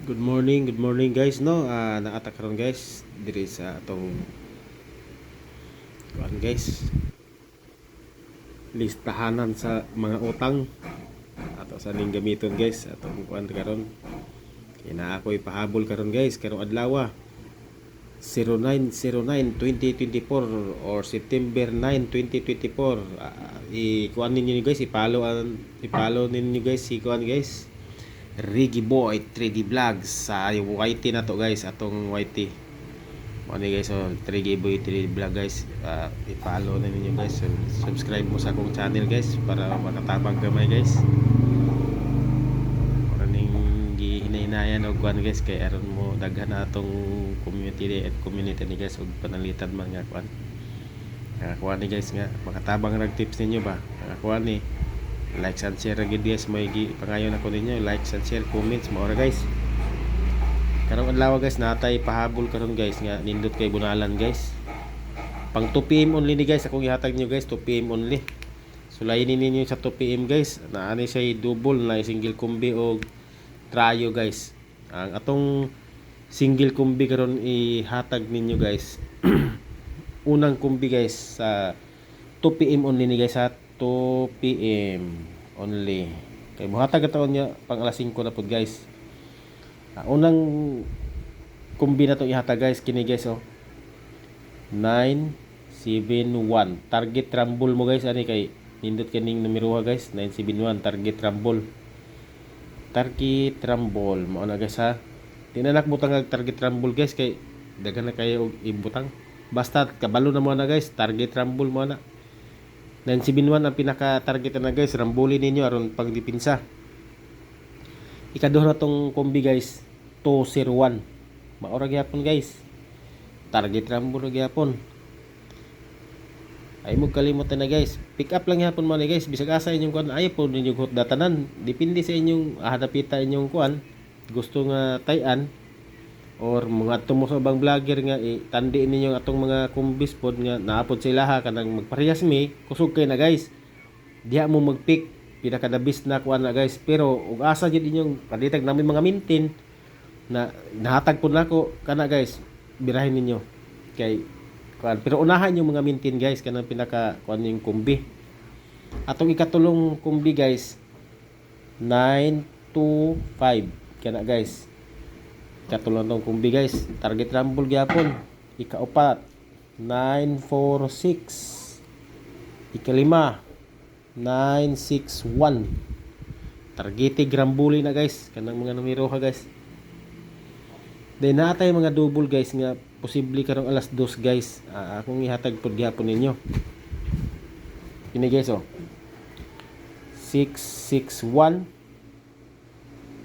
Good morning guys no. Nakatak karon guys diri sa atong kuan guys, listahanan sa mga utang ato sa ning gamiton guys atong kuan karon. Kaya na ako ipahabol karon guys karong adlaw 09/09/2024 or September 9, 2024. I-kuan ninyo guys, i-follow ninyo guys si kuan guys, Riggy Boy 3D Vlogs sa YT na to guys, atong YT. Ano guys, so 3D Boy 3D Vlog guys, i-follow na ninyo guys. So, subscribe mo sa akong channel guys para makatabang gamay guys. Maraming gihinay-hinayan og kuan guys kay aron mo daghan na atong community ni guys og panalitan man nga kuan. Kuan ni guys nga makatabang rag tips ninyo ba. Kuan ni like and share gid guys, may pangayon ako ninyo, like and share, comments mo guys. Karong adlaw guys natay pahabol karon guys nga nindot kay bunalan guys. Pang 2 PM only ni guys akong ihatag nyo guys, 2 PM only. So layinin ninyo sa 2 PM guys, naani siya double na single combi og trio guys. Ang atong single combi karon ihatag ninyo guys. Unang combi guys sa 2 PM only ni guys, sa 2 PM only. Kay mohatag taon niya pang alas 5 na pud guys. Unang kumbi na to ihatag guys kini guys 971 target rumble mo guys, ani kay nindot kaning numero guys, 971 target rumble mo na guys ha. Tinanak butang ang target rumble guys kay daghan na kayo og ibutang, basta kabalo na mo na guys, target rumble mo na 971 ang pinaka target na guys. Rambulin ninyo aron pagdipinsa. Ikaduha na tong kombi guys, 201 maura gyapon guys, target rumble gyapon. Ay mo kalimutan na guys, pick up lang yapon man guys, bisag asa inyong kuan ay po ninyo hot datanan, depende sa inyong hadapita inyong kuan gusto nga tayan or mga tumo sa bang vlogger nga itandiin ninyo atong mga kumbis pod nga naapod sa ilaha kanang magparehas mi kusog kay na guys, diha mo magpick pinakadabis na kuan na guys. Pero ug asa jud inyong kaditag namin mga mintin na nahatag pod nako kana guys, birahin ninyo kay kuan. Pero unahan yung mga mintin guys kanang pinaka kuan yung kumbi. Atong ikatulong kumbi guys, 925 kana guys, katulong tong kumbi guys, target rumble gyapon. Ikaupat 946, ikalima 961 targeted rambuli na guys kanang mga numero ha guys. Then natay mga double guys nga posible karong alas 2 guys, akong ihatag pod gyapon ninyo ini guys 661,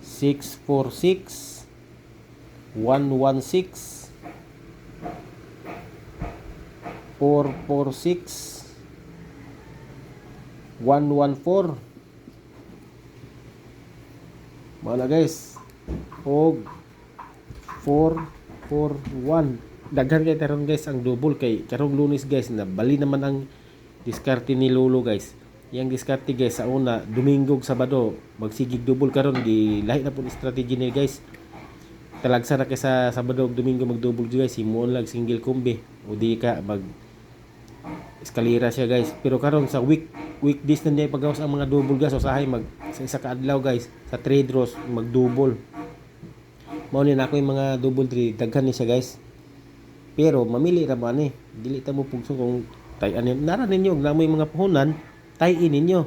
646, 116, 446, 114 mga guys og 441. Daghan kay taron guys ang double kay karong Lunes guys na bali naman ang diskarte ni Lolo guys. Yang diskarte guys sa una Domingo ug Sabado magsigig double karon, di lahi na pud strategy ni guys. Talagsa na kay sa Sabado ug Domingo mag-double guys, himuon lang single combi o di ka mag eskalera siya guys. Pero karon sa weekdays na niya pagawas ang mga double guys, usahay mag sa isa ka adlaw guys sa 3 draws mag-double. Mao ni nako yung mga double 3 daghan ni siya guys. Pero mamili ra man dili ta mo pugso kung tayan nara ninyo og namoy mga puhunan, tayin ninyo.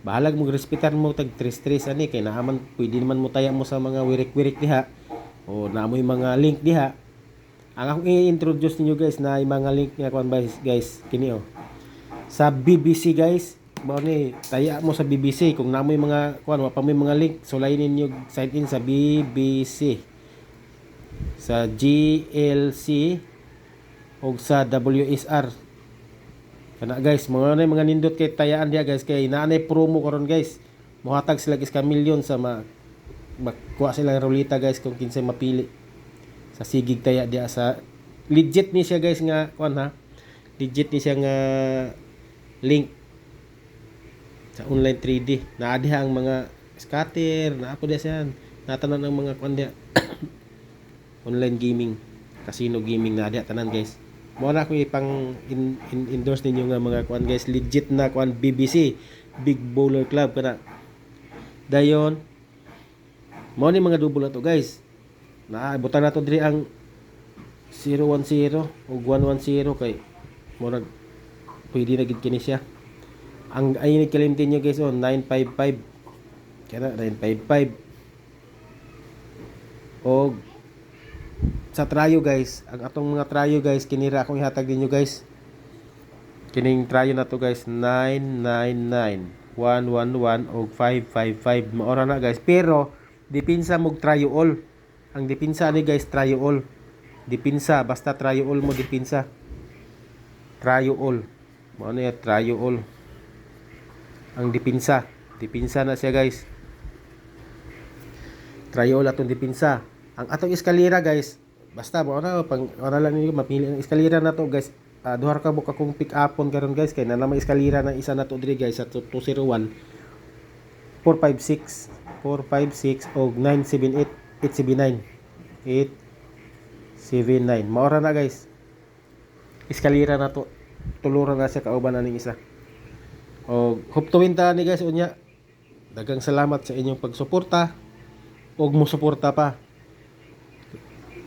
Bahalag mo respetar mo tag 3-3 ani kay naaman pwede naman mo taya mo sa mga wirik-wirik diha o naamoy mga link diha. Ang akong i-introduce ninyo guys na yung mga link nga kuan guys kini sa BBC guys. Mao ni taya mo sa BBC kung naamoy mga kuan wa pa may mga link, sulay ninyo sign in sa BBC, sa GLC o sa WSR kana guys. Mga nindot kay tayaan dia guys kay naanay promo karon guys, mohatag sila is ka milyon sa makuha sila rolita guys kung kinsay mapili sa sigig taya dia. Sa legit ni siya guys nga kuan ha, legit ni siya nga link sa online 3D. Naa diha ang mga scatter, naa po diha siya natanan ang mga kuan diha online gaming, casino gaming na diha tanan guys. Mo na ko ipang endorse ninyo nga mga kuan guys, legit na kuan BBC, Big Bowler Club kana. Dayon mo ni mga double na to guys. Naabutan na to diri ang 010 o 110 kay murag pwede na gid kini siya. Ang ay nagkalimtin nyo guys 955 kaya 955 o sa trayo guys, ang atong mga trayo guys kinira akong ihatag ninyo guys. Kining trayo na to guys 999 111 o 555 maora na guys, pero dipinsa mog trayo all. Ang dipinsa ni guys trayo all, dipinsa basta trayo all mo, dipinsa trayo all mo ano ya, trayo all ang dipinsa na siya guys, trayo all atong dipinsa. Ang atong eskalera guys, basta mo na pang ora lang niyo mapili ang eskalera na to guys. Duha ka buka kung pick upon karon guys kay na may eskalera na isa na to diri guys sa 201 456 og 978 879 879 maora na guys, eskalera na to, tuluran na siya kauban na ning isa. O huptuin ta ni guys unya. Daghang salamat sa inyong pagsuporta og mo suporta pa.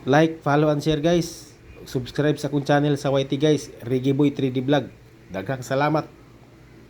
Like, follow and share guys. Subscribe sa akong channel sa YT guys, Reggae Boy 3D Vlog. Daghang salamat.